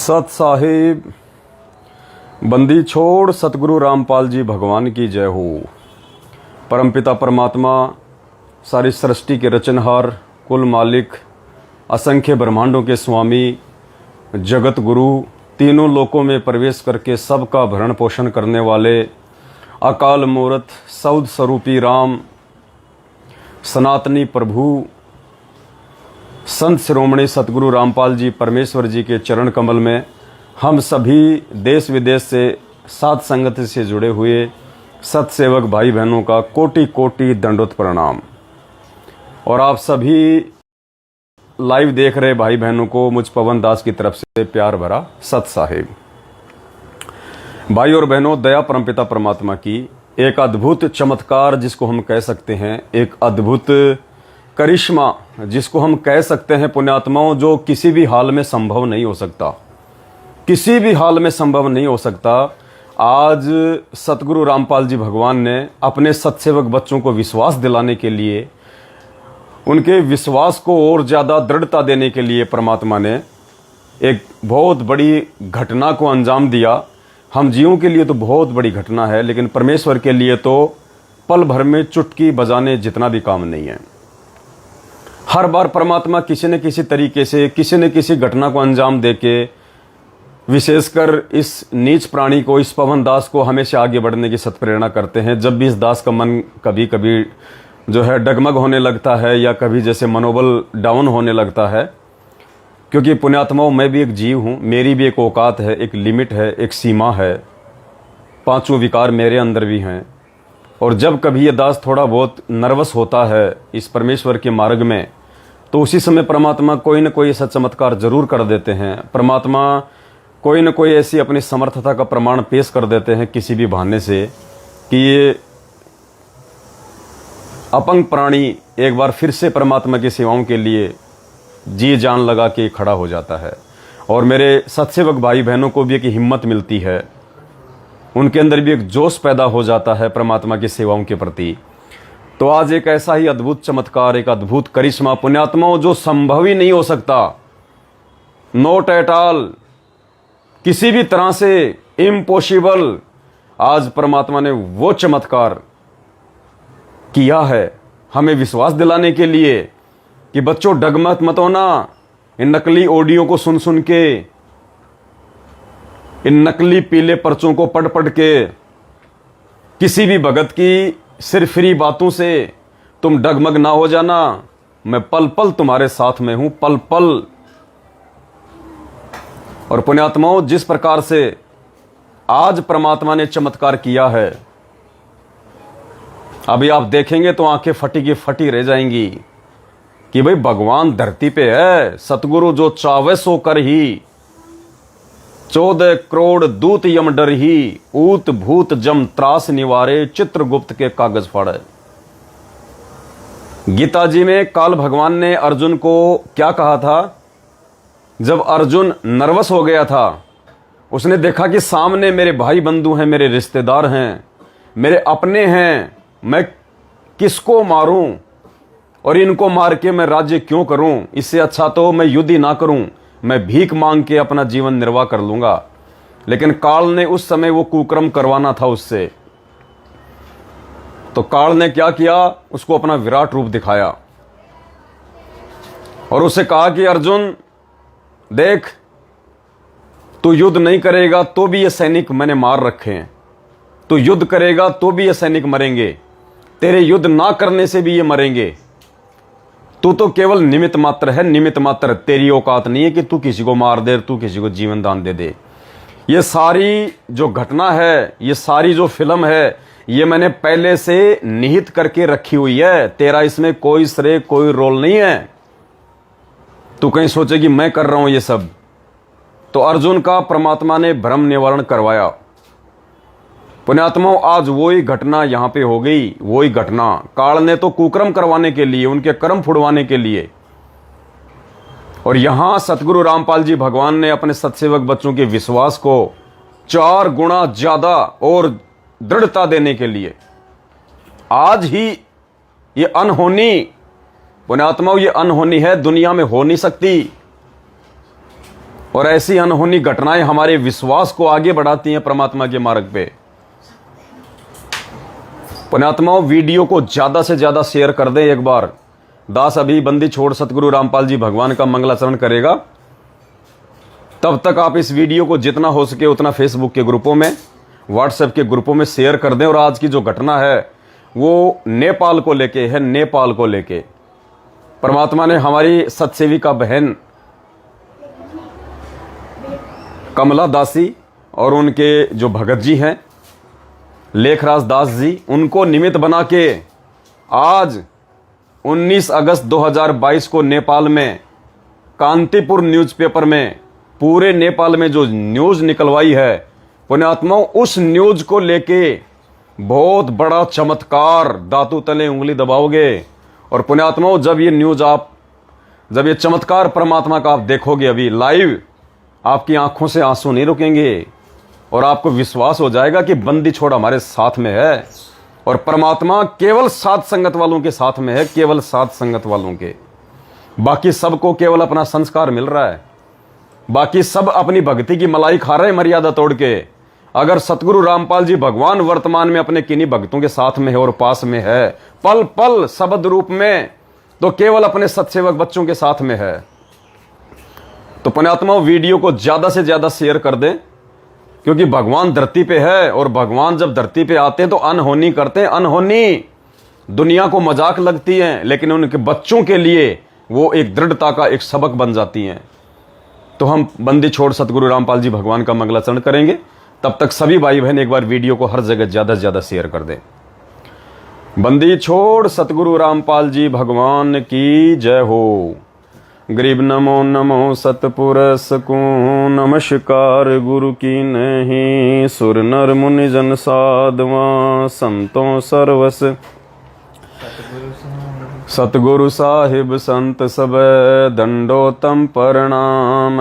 सत साहिब बंदी छोड़ सतगुरु रामपाल जी भगवान की जय हो। परमपिता परमात्मा सारी सृष्टि के रचनहार, कुल मालिक, असंख्य ब्रह्मांडों के स्वामी, जगत गुरु, तीनों लोकों में प्रवेश करके सबका भरण पोषण करने वाले अकाल मूर्त सौद स्वरूपी राम, सनातनी प्रभु संत शिरोमणि सतगुरु रामपाल जी परमेश्वर जी के चरण कमल में हम सभी देश विदेश से साध संगत से जुड़े हुए सतसेवक भाई बहनों का कोटि कोटि दंडोत प्रणाम। और आप सभी लाइव देख रहे भाई बहनों को मुझ पवन दास की तरफ से प्यार भरा सत साहिब। भाई और बहनों, दया परमपिता परमात्मा की एक अद्भुत चमत्कार जिसको हम कह सकते हैं, एक अद्भुत करिश्मा जिसको हम कह सकते हैं पुण्यात्माओं, जो किसी भी हाल में संभव नहीं हो सकता, किसी भी हाल में संभव नहीं हो सकता। आज सतगुरु रामपाल जी भगवान ने अपने सत्सेवक बच्चों को विश्वास दिलाने के लिए, उनके विश्वास को और ज़्यादा दृढ़ता देने के लिए परमात्मा ने एक बहुत बड़ी घटना को अंजाम दिया। हम जीवों के लिए तो बहुत बड़ी घटना है, लेकिन परमेश्वर के लिए तो पल भर में चुटकी बजाने जितना भी काम नहीं है। हर बार परमात्मा किसी न किसी तरीके से किसी न किसी घटना को अंजाम देके, विशेषकर इस नीच प्राणी को, इस पवन दास को हमेशा आगे बढ़ने की सत्प्रेरणा करते हैं। जब भी इस दास का मन कभी कभी जो है डगमग होने लगता है या कभी जैसे मनोबल डाउन होने लगता है, क्योंकि पुण्यात्माओं मैं भी एक जीव हूँ, मेरी भी एक औकात है, एक लिमिट है, एक सीमा है, पांचों विकार मेरे अंदर भी हैं। और जब कभी ये दास थोड़ा बहुत नर्वस होता है इस परमेश्वर के मार्ग में, तो उसी समय परमात्मा कोई न कोई ऐसा चमत्कार जरूर कर देते हैं। परमात्मा कोई न कोई ऐसी अपनी समर्थता का प्रमाण पेश कर देते हैं किसी भी बहाने से कि ये अपंग प्राणी एक बार फिर से परमात्मा की सेवाओं के लिए जी जान लगा के खड़ा हो जाता है। और मेरे सत्सेवक भाई बहनों को भी एक हिम्मत मिलती है, उनके अंदर भी एक जोश पैदा हो जाता है परमात्मा की सेवाओं के प्रति। तो आज एक ऐसा ही अद्भुत चमत्कार, एक अद्भुत करिश्मा पुण्यात्माओं, जो संभव ही नहीं हो सकता, नॉट एट ऑल, किसी भी तरह से इम्पॉसिबल, आज परमात्मा ने वो चमत्कार किया है हमें विश्वास दिलाने के लिए कि बच्चों डगमग मत होना। इन नकली ऑडियो को सुन सुन के, इन नकली पीले पर्चों को पढ़ पढ़ के, किसी भी भगत की सिरफिरी बातों से तुम डगमग ना हो जाना। मैं पल पल तुम्हारे साथ में हूं, पल पल। और पुण्यात्माओं, जिस प्रकार से आज परमात्मा ने चमत्कार किया है, अभी आप देखेंगे तो आंखें फटी की फटी रह जाएंगी कि भाई भगवान धरती पे है। सतगुरु जो चावे सो कर ही, 14 करोड़ दूत यम डर ही, ऊत भूत जम त्रास निवारे, चित्रगुप्त के कागज फाड़े। गीता जी में काल भगवान ने अर्जुन को क्या कहा था? जब अर्जुन नर्वस हो गया था, उसने देखा कि सामने मेरे भाई बंधु हैं, मेरे रिश्तेदार हैं, मेरे अपने हैं, मैं किसको मारूं और इनको मार के मैं राज्य क्यों करूं? इससे अच्छा तो मैं युद्ध ही ना करूं, मैं भीख मांग के अपना जीवन निर्वाह कर लूंगा। लेकिन काल ने उस समय वो कुकर्म करवाना था उससे, तो काल ने क्या किया? उसको अपना विराट रूप दिखाया और उसे कहा कि अर्जुन देख, तू युद्ध नहीं करेगा तो भी ये सैनिक मैंने मार रखे हैं, तू युद्ध करेगा तो भी ये सैनिक मरेंगे, तेरे युद्ध ना करने से भी ये मरेंगे। तू तो केवल निमित्त मात्र है, निमित्त मात्र। तेरी औकात नहीं है कि तू किसी को मार दे, तू किसी को जीवन दान दे दे। ये सारी जो घटना है, ये सारी जो फिल्म है, ये मैंने पहले से निहित करके रखी हुई है। तेरा इसमें कोई श्रेय, कोई रोल नहीं है। तू कहीं सोचे कि मैं कर रहा हूं ये सब। तो अर्जुन का परमात्मा ने भ्रम निवारण करवाया। पुण्यात्माओं, आज वही घटना यहां पे हो गई। वही घटना काल ने तो कुकर्म करवाने के लिए, उनके कर्म फुड़वाने के लिए, और यहां सतगुरु रामपाल जी भगवान ने अपने सत्सेवक बच्चों के विश्वास को 4 गुना ज्यादा और दृढ़ता देने के लिए आज ही ये अनहोनी, पुण्यात्माओं ये अनहोनी है, दुनिया में हो नहीं सकती। और ऐसी अनहोनी घटनाएं हमारे विश्वास को आगे बढ़ाती हैं परमात्मा के मार्ग पे। पुण्यात्माओं, वीडियो को ज्यादा से ज्यादा शेयर कर दें। एक बार दास अभी बंदी छोड़ सतगुरु रामपाल जी भगवान का मंगलाचरण करेगा, तब तक आप इस वीडियो को जितना हो सके उतना फेसबुक के ग्रुपों में, व्हाट्सएप के ग्रुपों में शेयर कर दें। और आज की जो घटना है वो नेपाल को लेके है। नेपाल को लेके परमात्मा ने हमारी सतसेविका बहन कमला दासी और उनके जो भगत जी हैं लेखराज दास जी, उनको निमित्त बना के आज 19 अगस्त 2022 को नेपाल में कांतिपुर न्यूज़पेपर में पूरे नेपाल में जो न्यूज़ निकलवाई है पुण्यात्माओं, उस न्यूज़ को लेके बहुत बड़ा चमत्कार, दातू तले उंगली दबाओगे। और पुण्यात्माओं, जब ये चमत्कार परमात्मा का आप देखोगे अभी लाइव, आपकी आंखों से आंसू नहीं रुकेंगे और आपको विश्वास हो जाएगा कि बंदी छोड़ हमारे साथ में है और परमात्मा केवल साथ संगत वालों के साथ में है, केवल साथ संगत वालों के। बाकी सबको केवल अपना संस्कार मिल रहा है, बाकी सब अपनी भक्ति की मलाई खा रहे हैं मर्यादा तोड़ के। अगर सतगुरु रामपाल जी भगवान वर्तमान में अपने किन्हीं भक्तों के साथ में है और पास में है, पल पल शब्द रूप में, तो केवल अपने सत्सेवक बच्चों के साथ में है। तो पुण्यात्माओं, वीडियो को ज्यादा से ज्यादा शेयर कर दें, क्योंकि भगवान धरती पे है और भगवान जब धरती पे आते हैं तो अनहोनी करते हैं। अनहोनी दुनिया को मजाक लगती है, लेकिन उनके बच्चों के लिए वो एक दृढ़ता का एक सबक बन जाती हैं। तो हम बंदी छोड़ सतगुरु रामपाल जी भगवान का मंगलाचरण करेंगे। तब तक सभी भाई बहन एक बार वीडियो को हर जगह ज्यादा से ज्यादा शेयर कर दें। बंदी छोड़ सतगुरु रामपाल जी भगवान की जय हो। गरीब नमो नमो सतपुरस को नमस्कार गुरु की नहीं, सुर नर मुनि जन साधवा संतों सर्वस सतगुरु साहिब संत सब दंडोतम प्रणाम।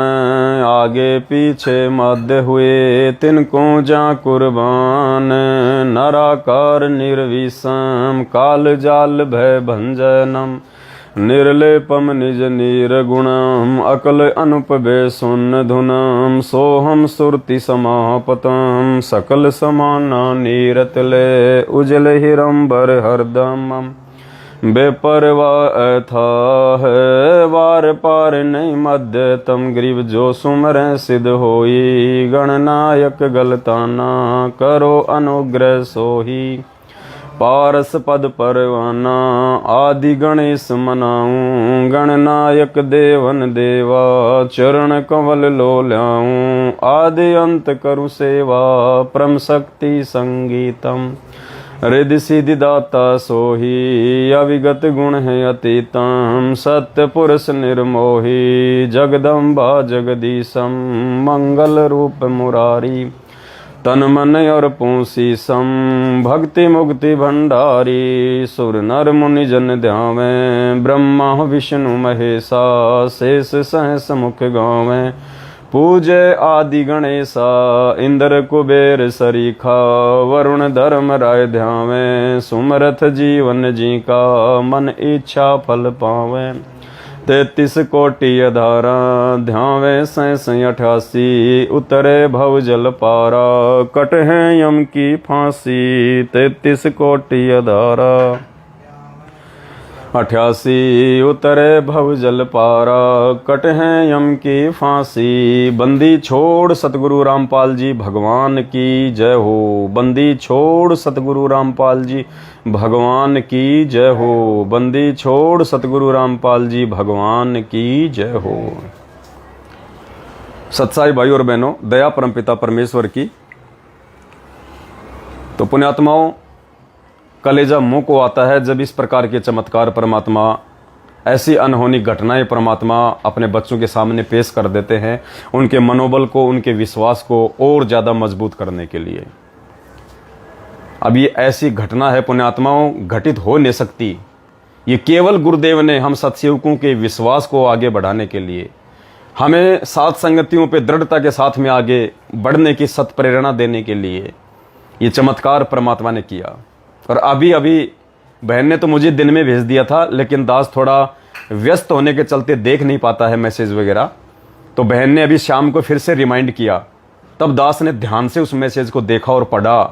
आगे पीछे मध्य हुए तिनको जा कुर्बान, नराकार निर्विषम काल जाल भय भंजनम, निर्लेपम निज निर्गुणम अकल अनुपबे सुन धुनम, सोहम सुरति समापतम सकल समाना नीरतले, उजल हिरंबर हरदमम बेपरवाह था है, वार पार नहीं मध्य तम, गरीब जो सुमर सिद्ध होई, गणनायक गलताना करो अनुग्रह सोही, पारस पद परवाना आदि गणेश मनाऊं, गणनायक देवन देवा चरण कमल लो ल्याऊं, आदि अंत करु सेवा परम शक्ति संगीतम, रिद्धि सिद्धि दाता सोही, अविगत गुण है अतीतम, सत्य पुरुष निर्मोही, जगदम्बा जगदीशम, मंगल रूप मुरारी, तन मन और पूसी सम, भक्ति मुक्ति भंडारी, सुर नर मुनि जन ध्यावें, ब्रह्मा विष्णु महेशा, शेष सहस मुख गावें, पूजे आदि गणेशा, इंद्र कुबेर सरीखा, वरुण धर्म राय ध्यावें, सुमरथ जीवन जी का, मन इच्छा फल पावें, 33 कोटि अधारा, ध्यावे 88, उतरे भव जल पारा, कट है यम की फांसी, 33 कोटि अधारा, 88 उतरे भव जल पारा, कट है यम की फांसी। बंदी छोड़ सतगुरु रामपाल जी भगवान की जय हो। बंदी छोड़ सतगुरु रामपाल जी भगवान की जय हो। बंदी छोड़ सतगुरु रामपाल जी भगवान की जय हो। सत्साई भाई और बहनों, दया परमपिता परमेश्वर की। तो पुण्यात्माओं, कलेजा मुंह को आता है जब इस प्रकार के चमत्कार परमात्मा, ऐसी अनहोनी घटनाएं परमात्मा अपने बच्चों के सामने पेश कर देते हैं, उनके मनोबल को, उनके विश्वास को और ज़्यादा मजबूत करने के लिए। अब ये ऐसी घटना है पुण्यात्माओं, घटित हो नहीं सकती। ये केवल गुरुदेव ने हम सत्सेवकों के विश्वास को आगे बढ़ाने के लिए, हमें साथ संगतियों पे दृढ़ता के साथ में आगे बढ़ने की सत प्रेरणा देने के लिए ये चमत्कार परमात्मा ने किया। और अभी बहन ने तो मुझे दिन में भेज दिया था, लेकिन दास थोड़ा व्यस्त होने के चलते देख नहीं पाता है मैसेज वगैरह। तो बहन ने अभी शाम को फिर से रिमाइंड किया। तब दास ने ध्यान से उस मैसेज को देखा और पढ़ा।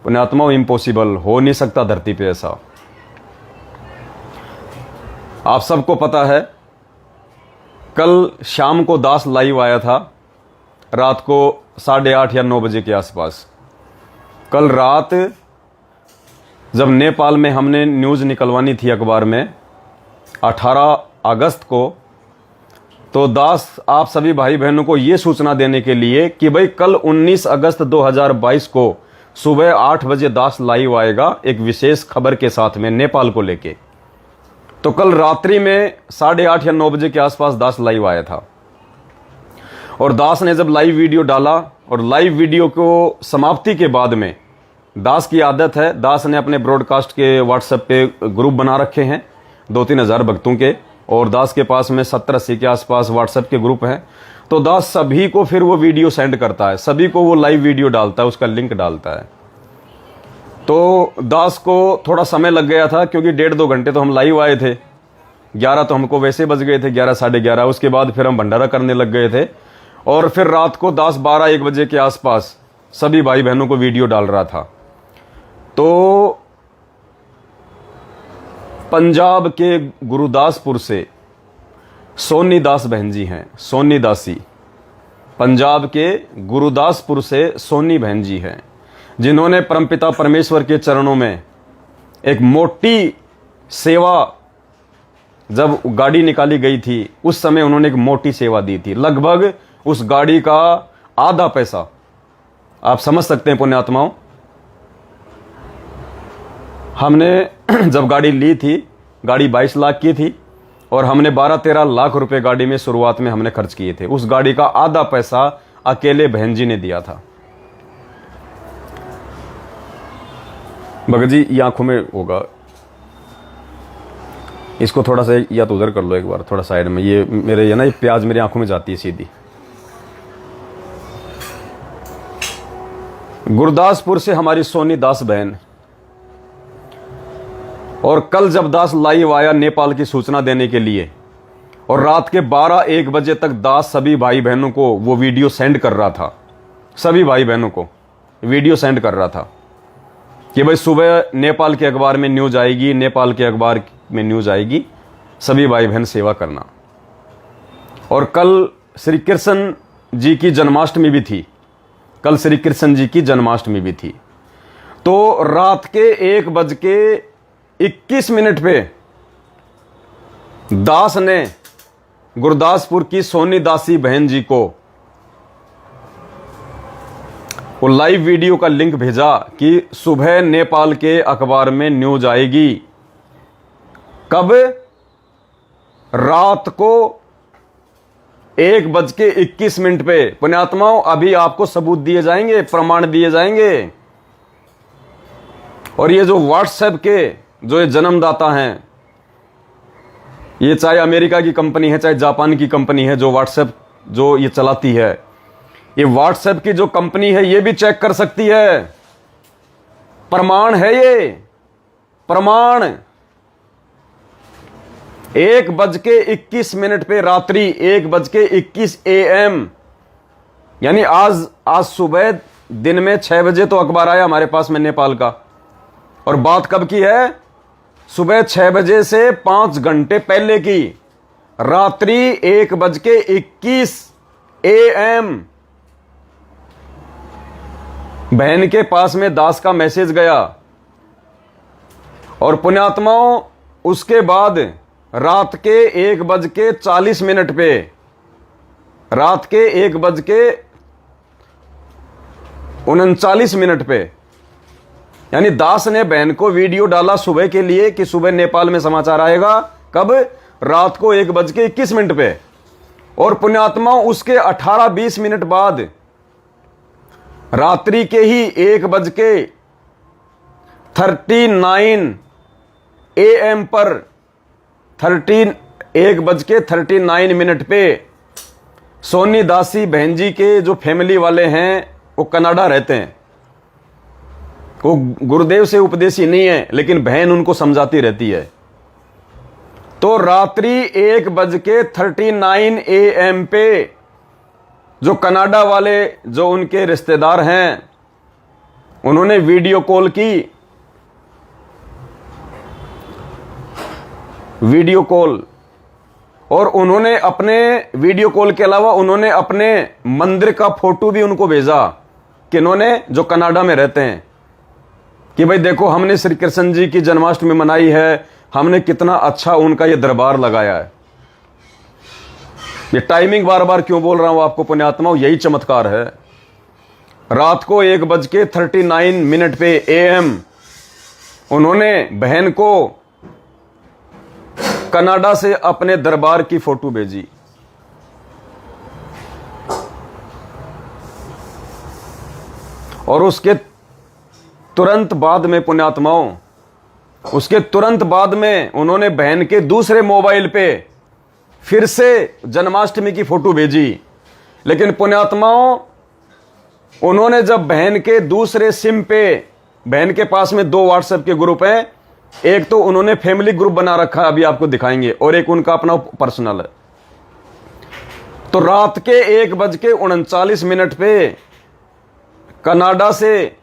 पुण्यात्मा, इम्पॉसिबल, हो नहीं सकता धरती पे ऐसा। आप सबको पता है, कल शाम को दास लाइव आया था, रात को 8:30 या 9 बजे के आसपास। कल रात जब नेपाल में हमने न्यूज़ निकलवानी थी अखबार में 18 अगस्त को, तो दास आप सभी भाई बहनों को ये सूचना देने के लिए कि भाई कल 19 अगस्त 2022 को सुबह 8 बजे दास लाइव आएगा एक विशेष खबर के साथ में नेपाल को लेके। तो कल रात्रि में 8:30 या 9 बजे के आसपास दास लाइव आया था। और दास ने जब लाइव वीडियो डाला और लाइव वीडियो को समाप्ति के बाद में, दास की आदत है, दास ने अपने ब्रॉडकास्ट के व्हाट्सएप पे ग्रुप बना रखे हैं 2-3 हज़ार भक्तों के, और दास के पास में 70-80 के आसपास व्हाट्सएप के ग्रुप हैं। तो दास सभी को फिर वो वीडियो सेंड करता है, सभी को वो लाइव वीडियो डालता है, उसका लिंक डालता है। तो दास को थोड़ा समय लग गया था, क्योंकि 1.5-2 घंटे तो हम लाइव आए थे, 11 तो हमको वैसे बज गए थे, 11 साढ़े 11। उसके बाद फिर हम भंडारा करने लग गए थे, और फिर रात को दास 12-1 बजे के आसपास सभी भाई बहनों को वीडियो डाल रहा था। तो पंजाब के गुरुदासपुर से सोनी दास बहन जी हैं, सोनी दासी, पंजाब के गुरुदासपुर से सोनी बहन जी हैं, जिन्होंने परमपिता परमेश्वर के चरणों में एक मोटी सेवा, जब गाड़ी निकाली गई थी उस समय उन्होंने एक मोटी सेवा दी थी। लगभग उस गाड़ी का आधा पैसा, आप समझ सकते हैं पुण्यात्माओं, हमने जब गाड़ी ली थी, गाड़ी 22 लाख की थी, और हमने 12-13 लाख रुपए गाड़ी में शुरुआत में हमने खर्च किए थे। उस गाड़ी का आधा पैसा अकेले बहन जी ने दिया था। भगत जी, ये आंखों में होगा, इसको थोड़ा सा या तो उधर कर लो एक बार, थोड़ा साइड में, ये मेरे, ये ना, ये प्याज मेरी आंखों में जाती है सीधी। गुरदासपुर से हमारी सोनी दास बहन, और कल जब दास लाइव आया नेपाल की सूचना देने के लिए, और रात के 12-1 बजे तक दास सभी भाई बहनों को वो वीडियो सेंड कर रहा था, सभी भाई बहनों को वीडियो सेंड कर रहा था कि भाई सुबह नेपाल के अखबार में न्यूज आएगी, नेपाल के अखबार में न्यूज आएगी, सभी भाई बहन सेवा करना। और कल श्री कृष्ण जी की जन्माष्टमी भी थी, कल श्री कृष्ण जी की जन्माष्टमी भी थी। तो रात के 1:21 पे दास ने गुरदासपुर की सोनी दासी बहन जी को वो लाइव वीडियो का लिंक भेजा कि सुबह नेपाल के अखबार में न्यूज आएगी। कब? रात को 1:21 पे। पुण्यात्माओं, अभी आपको सबूत दिए जाएंगे, प्रमाण दिए जाएंगे। और ये जो व्हाट्सएप के जो ये जन्मदाता हैं, ये चाहे अमेरिका की कंपनी है, चाहे जापान की कंपनी है, जो व्हाट्सएप जो ये चलाती है, ये व्हाट्सएप की जो कंपनी है ये भी चेक कर सकती है। प्रमाण है, ये प्रमाण। 1:21 पे, रात्रि 1:21 AM, यानी आज सुबह दिन में 6 बजे तो अखबार आया हमारे पास में नेपाल का। और बात कब की है? सुबह 6 बजे से 5 घंटे पहले की, रात्रि 1:21 AM। बहन के पास में दास का मैसेज गया, और पुण्यात्माओं उसके बाद रात के 1:40 पे, रात के 1:39 पे, यानी दास ने बहन को वीडियो डाला सुबह के लिए कि सुबह नेपाल में समाचार आएगा। कब? रात को 1:21 पे। और पुण्यात्माओं उसके 18-20 बाद रात्रि के ही 1:39 AM पर 1:39 पे सोनी दासी बहन जी के जो फैमिली वाले हैं वो कनाडा रहते हैं। वो गुरुदेव से उपदेशी नहीं है, लेकिन बहन उनको समझाती रहती है। तो रात्रि 1:39 AM पे जो कनाडा वाले जो उनके रिश्तेदार हैं उन्होंने वीडियो कॉल की, वीडियो कॉल, और उन्होंने अपने वीडियो कॉल के अलावा उन्होंने अपने मंदिर का फोटो भी उनको भेजा, किन्होंने, जो कनाडा में रहते हैं, कि भाई देखो हमने श्री कृष्ण जी की जन्माष्टमी मनाई है, हमने कितना अच्छा उनका ये दरबार लगाया है। ये टाइमिंग बार बार क्यों बोल रहा हूं आपको पुण्यात्माओं, यही चमत्कार है। रात को 1:39 पे AM उन्होंने बहन को कनाडा से अपने दरबार की फोटो भेजी। और उसके तुरंत बाद में पुण्यात्माओं, उसके तुरंत बाद में उन्होंने बहन के दूसरे मोबाइल पे फिर से जन्माष्टमी की फोटो भेजी। लेकिन पुण्यात्माओं, उन्होंने जब बहन के दूसरे सिम पे, बहन के पास में 2 व्हाट्सएप के ग्रुप हैं, एक तो उन्होंने फैमिली ग्रुप बना रखा है, अभी आपको दिखाएंगे, और एक उनका अपना पर्सनल है। तो रात के 1:39 पे कनाडा से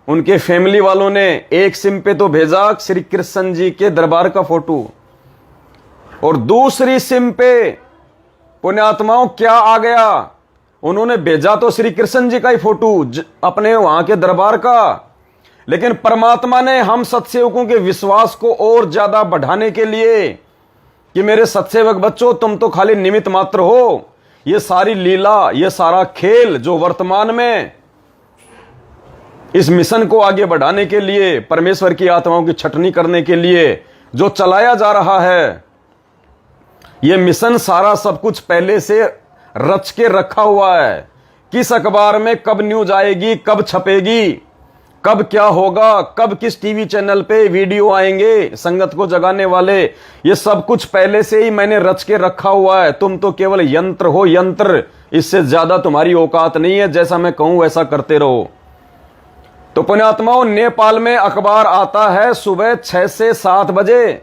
उनके फैमिली वालों ने एक सिम पे तो भेजा श्री कृष्ण जी के दरबार का फोटो, और दूसरी सिम पे पुण्यात्माओं क्या आ गया, उन्होंने भेजा तो श्री कृष्ण जी का ही फोटो अपने वहां के दरबार का। लेकिन परमात्मा ने हम सत्सेवकों के विश्वास को और ज्यादा बढ़ाने के लिए कि मेरे सत्सेवक बच्चों, तुम तो खाली निमित्त मात्र हो, ये सारी लीला, ये सारा खेल जो वर्तमान में इस मिशन को आगे बढ़ाने के लिए, परमेश्वर की आत्माओं की छटनी करने के लिए जो चलाया जा रहा है, ये मिशन सारा सब कुछ पहले से रच के रखा हुआ है। किस अखबार में कब न्यूज आएगी, कब छपेगी, कब क्या होगा, कब किस टीवी चैनल पे वीडियो आएंगे संगत को जगाने वाले, ये सब कुछ पहले से ही मैंने रच के रखा हुआ है। तुम तो केवल यंत्र हो, यंत्र, इससे ज्यादा तुम्हारी औकात नहीं है, जैसा मैं कहूं वैसा करते रहो। तो पुण्यात्माओं, नेपाल में अखबार आता है सुबह 6 से 7 बजे।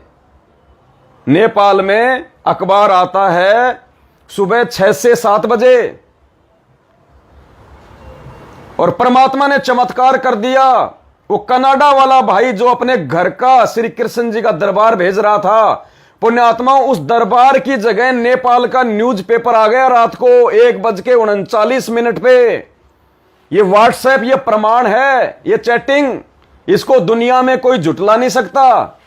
नेपाल में अखबार आता है सुबह 6 से 7 बजे, और परमात्मा ने चमत्कार कर दिया। वो कनाडा वाला भाई जो अपने घर का श्री कृष्ण जी का दरबार भेज रहा था, पुण्यात्मा, उस दरबार की जगह नेपाल का न्यूज़पेपर आ गया रात को 1:39 पे। ये व्हाट्सएप, ये प्रमाण है, ये चैटिंग, इसको दुनिया में कोई झुटला नहीं सकता,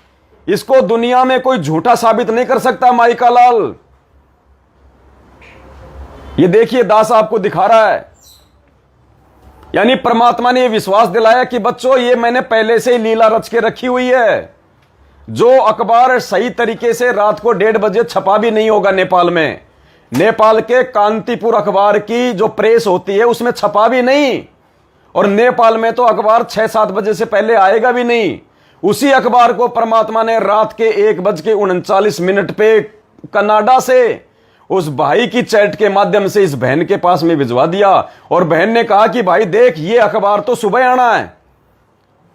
इसको दुनिया में कोई झूठा साबित नहीं कर सकता। माइका लाल, ये देखिए, दास आपको दिखा रहा है। यानी परमात्मा ने यह विश्वास दिलाया कि बच्चों, ये मैंने पहले से ही लीला रच के रखी हुई है। जो अखबार सही तरीके से रात को 1:30 बजे छपा भी नहीं होगा नेपाल में, नेपाल के कांतिपुर अखबार की जो प्रेस होती है उसमें छपा भी नहीं, और नेपाल में तो अखबार 6-7 बजे से पहले आएगा भी नहीं। उसी अखबार को परमात्मा ने रात के 1:39 पे कनाडा से उस भाई की चैट के माध्यम से इस बहन के पास में भिजवा दिया, और बहन ने कहा कि भाई देख, ये अखबार तो सुबह आना है,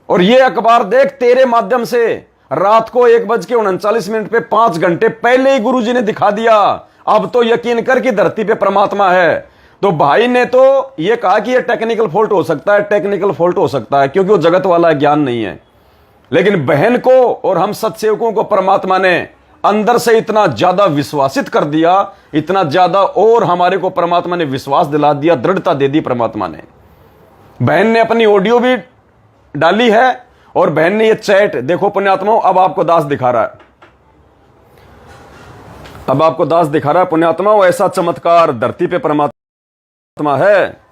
और ये अखबार देख तेरे माध्यम से रात को 1:39 पे 5 घंटे पहले ही गुरुजी ने दिखा दिया। अब तो यकीन कर कि धरती पे परमात्मा है। तो भाई ने तो ये कहा कि ये टेक्निकल फॉल्ट हो सकता है, टेक्निकल फॉल्ट हो सकता है, क्योंकि वो जगत वाला ज्ञान नहीं है। लेकिन बहन को और हम सत्सेवकों को परमात्मा ने अंदर से इतना ज्यादा विश्वासित कर दिया, इतना ज्यादा, और हमारे को परमात्मा ने विश्वास दिला दिया, दृढ़ता दे दी परमात्मा ने। बहन ने अपनी ऑडियो भी डाली है, और बहन ने ये चैट देखो पुण्यात्माओं, अब आपको दास दिखा रहा है, अब आपको दास दिखा रहा है पुण्यात्माओं। ऐसा चमत्कार धरती पे परमात्मा है।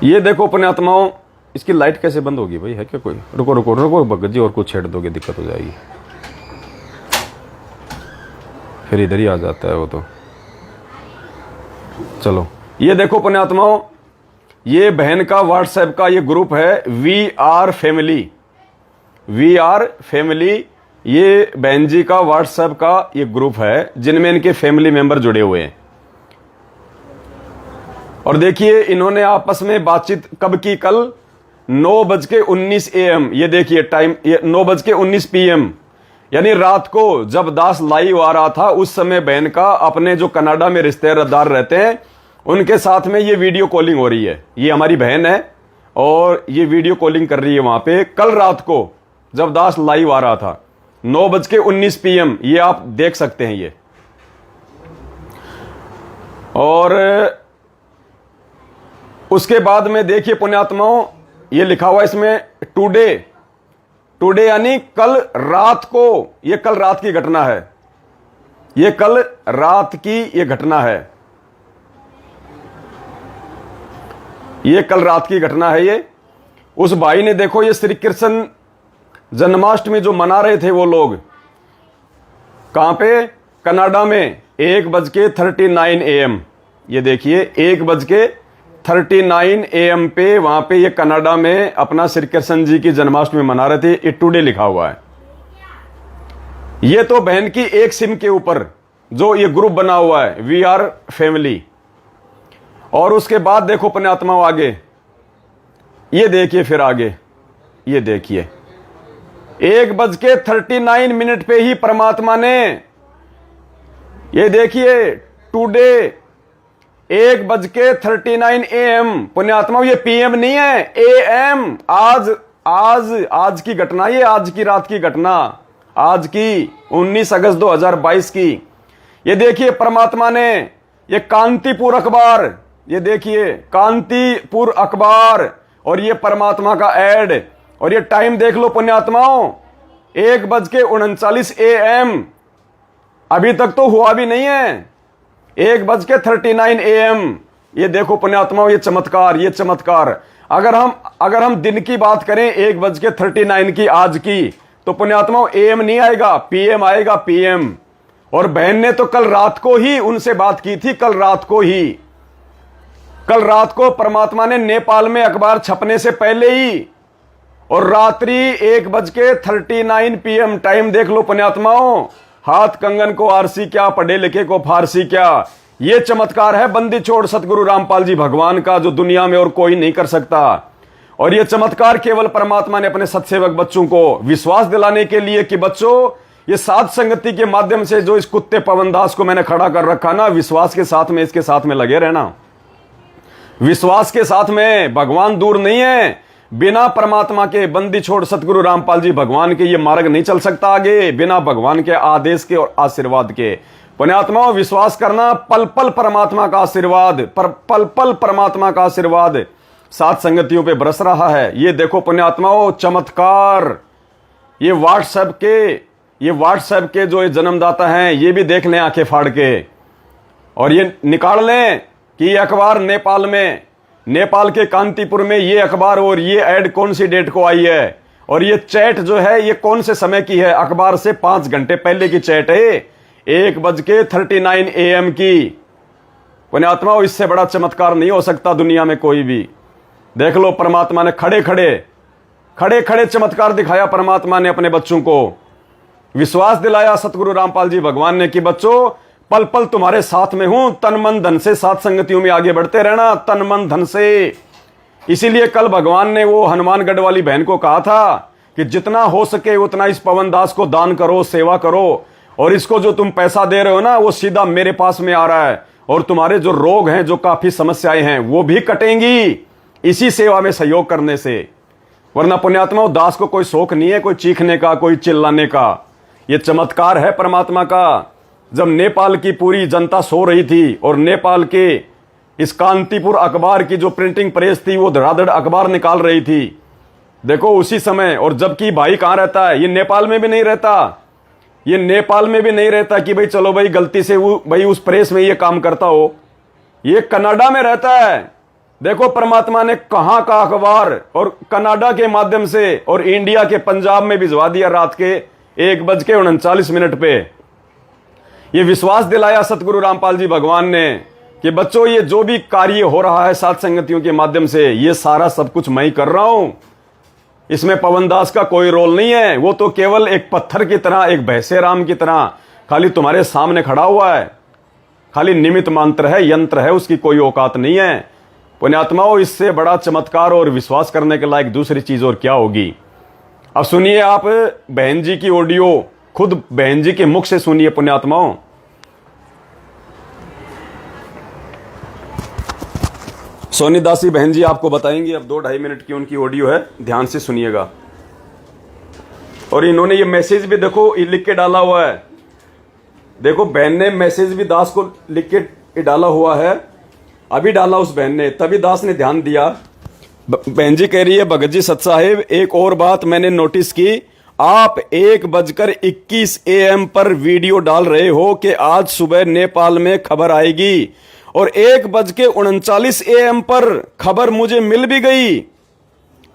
ये देखो पुण्यात्माओं, इसकी लाइट कैसे बंद होगी भाई, है क्या कोई? रुको रुको रुको भगत जी, और कुछ छेड़ दोगे दिक्कत हो जाएगी, फिर इधर ही आ जाता है वो तो। चलो, ये देखो पुण्यात्माओं, ये बहन का व्हाट्सएप का ये ग्रुप है, we are family, we are family ये बहन जी का व्हाट्सएप का ये ग्रुप है जिनमें इनके फैमिली मेंबर जुड़े हुए हैं। और देखिए इन्होंने आपस में बातचीत कब की, कल 9:19 AM। ये देखिए टाइम, ये 9:19 PM, यानी रात को जब दास लाइव आ रहा था उस समय बहन का अपने जो कनाडा में रिश्तेदार रहते हैं उनके साथ में ये वीडियो कॉलिंग हो रही है। ये हमारी बहन है और ये वीडियो कॉलिंग कर रही है वहां पे कल रात को जब दास लाइव आ रहा था 9:19 PM। ये आप देख सकते हैं ये। और उसके बाद में देखिए पुण्यात्माओं, ये लिखा हुआ इसमें टुडे यानी कल रात को। ये कल रात की घटना है, ये कल रात की ये घटना है, ये कल रात की घटना है। ये उस भाई ने देखो, ये श्री कृष्ण जन्माष्टमी जो मना रहे थे वो लोग कहां पे, कनाडा में 1:39 AM। ये देखिए 1:39 AM पे वहां पे ये कनाडा में अपना श्री कृष्ण जी की जन्माष्टमी मना रहे थे। ये टुडे लिखा हुआ है। ये तो बहन की एक सिम के ऊपर जो ये ग्रुप बना हुआ है वी आर फैमिली। और उसके बाद देखो पुण्यात्मा आगे, ये देखिए फिर आगे, ये देखिए 1:39 पे ही परमात्मा ने, ये देखिए टुडे 1:39 AM। पुण्यात्मा ये PM नहीं है, AM। आज की घटना, ये आज की रात की घटना, आज की 19 अगस्त 2022 की। ये देखिए परमात्मा ने ये कांतिपुर अखबार, ये देखिए कांतिपुर अखबार और ये परमात्मा का ऐड, और ये टाइम देख लो पुण्यात्माओं 1:39 AM। अभी तक तो हुआ भी नहीं है, 1:39 AM। ये देखो पुण्यात्माओं, ये चमत्कार, ये चमत्कार। अगर हम दिन की बात करें 1:39 की आज की, तो पुण्यात्माओं AM नहीं आएगा, PM आएगा, PM। और बहन ने तो कल रात को ही उनसे बात की थी, कल रात को परमात्मा ने नेपाल में अखबार छपने से पहले ही, और रात्रि 1:39 PM। टाइम देख लो पुण्यात्माओं, हाथ कंगन को आरसी क्या, पढ़े लिखे को फारसी क्या। ये चमत्कार है बंदी छोड़ सतगुरु रामपाल जी भगवान का, जो दुनिया में और कोई नहीं कर सकता। और ये चमत्कार केवल परमात्मा ने अपने सत्सेवक बच्चों को विश्वास दिलाने के लिए कि बच्चों, ये साध संगति के माध्यम से जो इस कुत्ते पवनदास को मैंने खड़ा कर रखा ना, विश्वास के साथ में, इसके साथ में लगे रहना, विश्वास के साथ में। भगवान दूर नहीं है, बिना परमात्मा के, बंदी छोड़ सतगुरु रामपाल जी भगवान के ये मार्ग नहीं चल सकता आगे, बिना भगवान के आदेश के और आशीर्वाद के। पुण्यात्माओं विश्वास करना, पल पल परमात्मा का आशीर्वाद, पल पल परमात्मा का आशीर्वाद सात संगतियों पे बरस रहा है। ये देखो पुण्यात्माओं चमत्कार। ये व्हाट्सएप के जो ये जन्मदाता हैं, ये भी देख लें आंखें फाड़ के, और ये निकाल लें कि ये अखबार नेपाल के कांतिपुर में ये अखबार और ये ऐड कौन सी डेट को आई है, और ये चैट जो है ये कौन से समय की है। अखबार से 5 घंटे पहले की चैट है, 1:39 AM की। पुण्यात्माओं इससे बड़ा चमत्कार नहीं हो सकता दुनिया में कोई भी। देख लो परमात्मा ने खड़े खड़े चमत्कार दिखाया। परमात्मा ने अपने बच्चों को विश्वास दिलाया, सतगुरु रामपाल जी भगवान ने, कि बच्चों पल पल तुम्हारे साथ में हूं, तन मन धन से सात संगतियों में आगे बढ़ते रहना, तन मन धन से। इसीलिए कल भगवान ने वो हनुमानगढ़ वाली बहन को कहा था कि जितना हो सके उतना इस पवनदास को दान करो, सेवा करो, और इसको जो तुम पैसा दे रहे हो ना वो सीधा मेरे पास में आ रहा है, और तुम्हारे जो रोग हैं, जो काफी समस्याएं हैं, वो भी कटेंगी इसी सेवा में सहयोग करने से। वरना पुण्यात्मा दास को कोई शौक नहीं है, कोई चीखने का, कोई चिल्लाने का। ये चमत्कार है परमात्मा का। जब नेपाल की पूरी जनता सो रही थी और नेपाल के इस कांतिपुर अखबार की जो प्रिंटिंग प्रेस थी वो धड़ाधड़ अखबार निकाल रही थी, देखो उसी समय। और जबकि भाई कहां रहता है, ये नेपाल में भी नहीं रहता, ये नेपाल में भी नहीं रहता कि भाई चलो भाई गलती से वो भाई उस प्रेस में ये काम करता हो, ये कनाडा में रहता है। देखो परमात्मा ने कहां का अखबार और कनाडा के माध्यम से और इंडिया के पंजाब में भिजवा दिया रात के 1:39 पे। ये विश्वास दिलाया सतगुरु रामपाल जी भगवान ने कि बच्चों ये जो भी कार्य हो रहा है सात संगतियों के माध्यम से, ये सारा सब कुछ मैं ही कर रहा हूं। इसमें पवन दास का कोई रोल नहीं है। वो तो केवल एक पत्थर की तरह, एक भैंसे राम की तरह खाली तुम्हारे सामने खड़ा हुआ है, खाली निमित्त मात्र है, यंत्र है, उसकी कोई औकात नहीं है। पुण्यात्माओं, इससे बड़ा चमत्कार और विश्वास करने के लायक दूसरी चीज और क्या होगी। अब सुनिए आप बहन जी की ऑडियो, खुद बहन जी के मुख से सुनिए पुण्यात्माओं। सोनी दासी बहन जी आपको बताएंगी, अब 2-2.5 मिनट की उनकी ऑडियो है, ध्यान से सुनिएगा। और इन्होंने ये मैसेज भी देखो लिख के डाला हुआ है, देखो बहन ने मैसेज भी दास को लिख के डाला हुआ है, अभी डाला उस बहन ने, तभी दास ने ध्यान दिया। बहन जी कह रही है, भगत जी सत साहिब एक और बात मैंने नोटिस की, आप 1:21 AM पर वीडियो डाल रहे हो कि आज सुबह नेपाल में खबर आएगी, और 1:39 AM पर खबर मुझे मिल भी गई।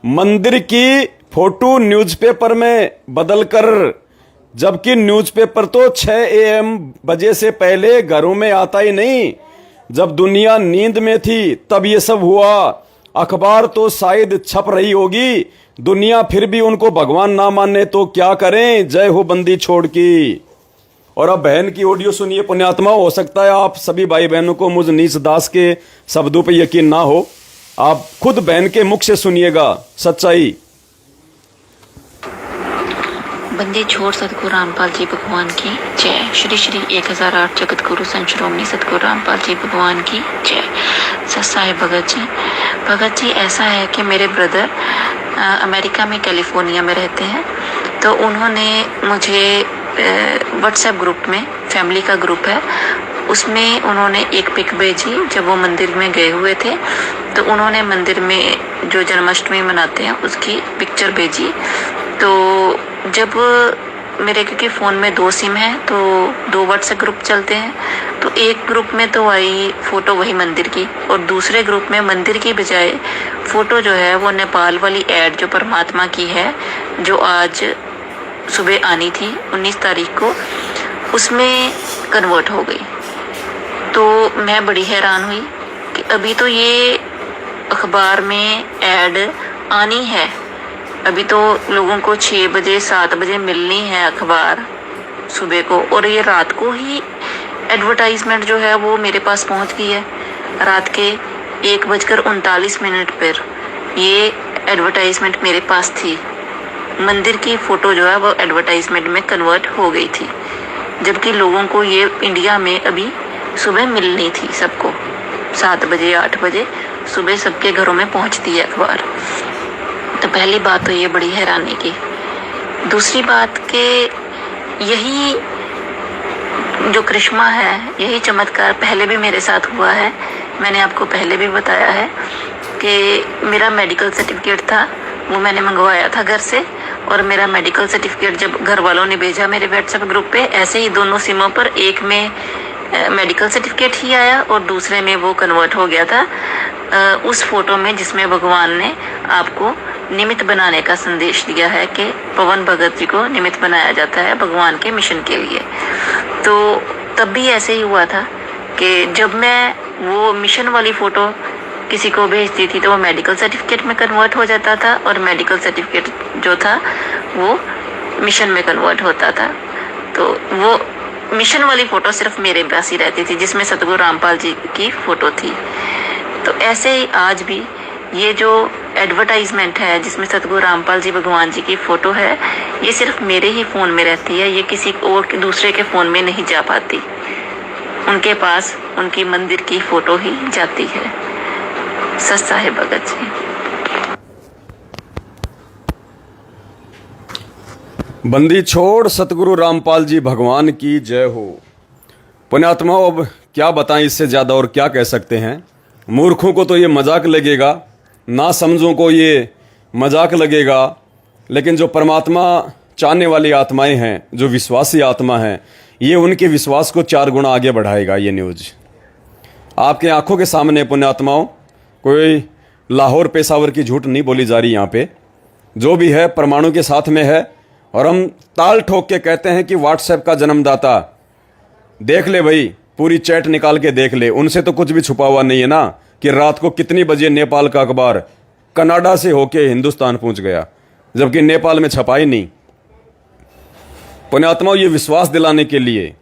मंदिर की फोटो न्यूज़पेपर में बदलकर, जबकि न्यूज़पेपर तो 6 AM बजे से पहले घरों में आता ही नहीं, जब दुनिया नींद में थी तब ये सब हुआ। अखबार तो शायद छप रही होगी, दुनिया फिर भी उनको भगवान ना माने तो क्या करें, जय हो बंदी छोड़ की। और अब बहन की ऑडियो सुनिए पुण्यात्मा। हो सकता है आप सभी भाई बहनों को मुझ नीच दास के शब्दों पे यकीन ना हो, आप खुद बहन के मुख से सुनिएगा सच्चाई। बंदी छोड़ सतगुरु रामपाल जी भगवान की जय। श्री श्री 1008 जगत गुरु संत श्रोमणी सतगुरु रामपाल जी भगवान की जय। सत साहिब भगत जी ऐसा है कि मेरे ब्रदर अमेरिका में कैलिफोर्निया में रहते हैं, तो उन्होंने मुझे व्हाट्सएप ग्रुप में, फैमिली का ग्रुप है, उसमें उन्होंने एक पिक भेजी। जब वो मंदिर में गए हुए थे तो उन्होंने मंदिर में जो जन्माष्टमी मनाते हैं उसकी पिक्चर भेजी। तो जब मेरे, क्योंकि फ़ोन में 2 सिम हैं तो 2 व्हाट्सएप ग्रुप चलते हैं, तो एक ग्रुप में तो आई फ़ोटो वही मंदिर की, और दूसरे ग्रुप में मंदिर की बजाय फ़ोटो जो है वो नेपाल वाली ऐड जो परमात्मा की है, जो आज सुबह आनी थी 19 तारीख को, उसमें कन्वर्ट हो गई। तो मैं बड़ी हैरान हुई कि अभी तो ये अखबार में ऐड आनी है, अभी तो लोगों को 6 बजे 7 बजे मिलनी है अखबार सुबह को, और ये रात को ही एडवर्टाइजमेंट जो है वो मेरे पास पहुंच गई है। रात के 1:39 पर ये एडवर्टाइजमेंट मेरे पास थी। मंदिर की फ़ोटो जो है वो एडवर्टाइजमेंट में कन्वर्ट हो गई थी, जबकि लोगों को ये इंडिया में अभी सुबह मिलनी थी, सबको 7 बजे 8 बजे सुबह सबके घरों में पहुंचती है अखबार। तो पहली बात तो ये बड़ी हैरानी की। दूसरी बात कि यही जो करिश्मा है, यही चमत्कार पहले भी मेरे साथ हुआ है। मैंने आपको पहले भी बताया है कि मेरा मेडिकल सर्टिफिकेट था, वो मैंने मंगवाया था घर से, और मेरा मेडिकल सर्टिफिकेट जब घर वालों ने भेजा मेरे व्हाट्सएप ग्रुप पे, ऐसे ही दोनों सिमों पर, एक में मेडिकल सर्टिफिकेट ही आया और दूसरे में वो कन्वर्ट हो गया था उस फोटो में जिसमें भगवान ने आपको निमित्त बनाने का संदेश दिया है कि पवन भगत जी को निमित्त बनाया जाता है भगवान के मिशन के लिए। तो तब भी ऐसे ही हुआ था कि जब मैं वो मिशन वाली फ़ोटो किसी को भेजती थी तो वो मेडिकल सर्टिफिकेट में कन्वर्ट हो जाता था, और मेडिकल सर्टिफिकेट जो था वो मिशन में कन्वर्ट होता था। तो वो मिशन वाली फ़ोटो सिर्फ मेरे पास ही रहती थी जिसमें सतगुरु रामपाल जी की फ़ोटो थी। तो ऐसे ही आज भी ये जो एडवर्टाइजमेंट है जिसमें सतगुरु रामपाल जी भगवान जी की फ़ोटो है, ये सिर्फ मेरे ही फ़ोन में रहती है, ये किसी और के दूसरे के फ़ोन में नहीं जा पाती। उनके पास उनकी मंदिर की फ़ोटो ही जाती है। सस्ता है भगत जी। बंदी छोड़ सतगुरु रामपाल जी भगवान की जय हो। पुण्यात्माओं, अब क्या बताएं, इससे ज़्यादा और क्या कह सकते हैं। मूर्खों को तो ये मजाक लगेगा, ना समझों को ये मजाक लगेगा, लेकिन जो परमात्मा चाहने वाली आत्माएं हैं, जो विश्वासी आत्मा हैं, ये उनके विश्वास को 4 गुना आगे बढ़ाएगा। ये न्यूज़ आपके आंखों के सामने पुण्यात्माओं, कोई लाहौर पेशावर की झूठ नहीं बोली जा रही यहाँ पे। जो भी है परमाणु के साथ में है, और हम ताल ठोक के कहते हैं कि व्हाट्सएप का जन्मदाता। देख ले भाई, पूरी चैट निकाल के देख ले, उनसे तो कुछ भी छुपा हुआ नहीं है ना कि रात को कितनी बजे नेपाल का अखबार कनाडा से होके हिंदुस्तान पहुंच गया। जबकि नेपाल में छपा ही नहीं। पुण्यात्माओं, ये विश्वास दिलाने के लिए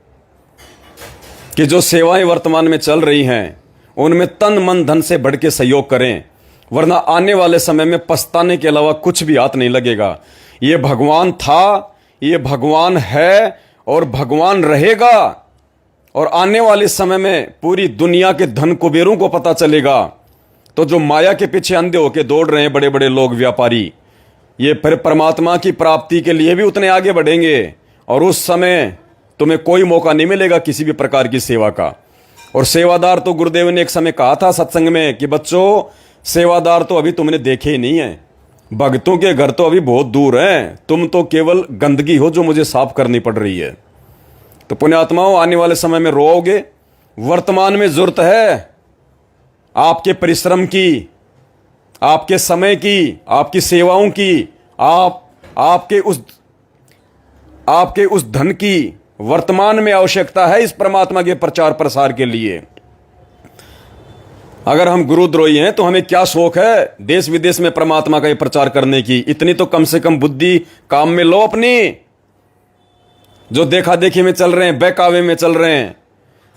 कि जो सेवाएं वर्तमान में चल रही हैं उनमें तन मन धन से बढ़ के सहयोग करें, वरना आने वाले समय में पछताने के अलावा कुछ भी हाथ नहीं लगेगा। ये भगवान था, ये भगवान है और भगवान रहेगा। और आने वाले समय में पूरी दुनिया के धन कुबेरों को पता चलेगा। तो जो माया के पीछे अंधे होके दौड़ रहे हैं बड़े बड़े लोग, व्यापारी, ये फिर परमात्मा की प्राप्ति के लिए भी उतने आगे बढ़ेंगे। और उस समय तुम्हें कोई मौका नहीं मिलेगा किसी भी प्रकार की सेवा का। और सेवादार तो गुरुदेव ने एक समय कहा था सत्संग में कि बच्चों, सेवादार तो अभी तुमने देखे ही नहीं है, भक्तों के घर तो अभी बहुत दूर हैं, तुम तो केवल गंदगी हो जो मुझे साफ करनी पड़ रही है। तो पुण्यात्माओं, आने वाले समय में रोओगे। वर्तमान में जरूरत है आपके परिश्रम की, आपके समय की, आपकी सेवाओं की, आपके उस धन की वर्तमान में आवश्यकता है इस परमात्मा के प्रचार प्रसार के लिए। अगर हम गुरुद्रोही हैं तो हमें क्या शौक है देश विदेश में परमात्मा का ये प्रचार करने की। इतनी तो कम से कम बुद्धि काम में लो अपनी। जो देखा देखी में चल रहे हैं, बहकावे में चल रहे हैं।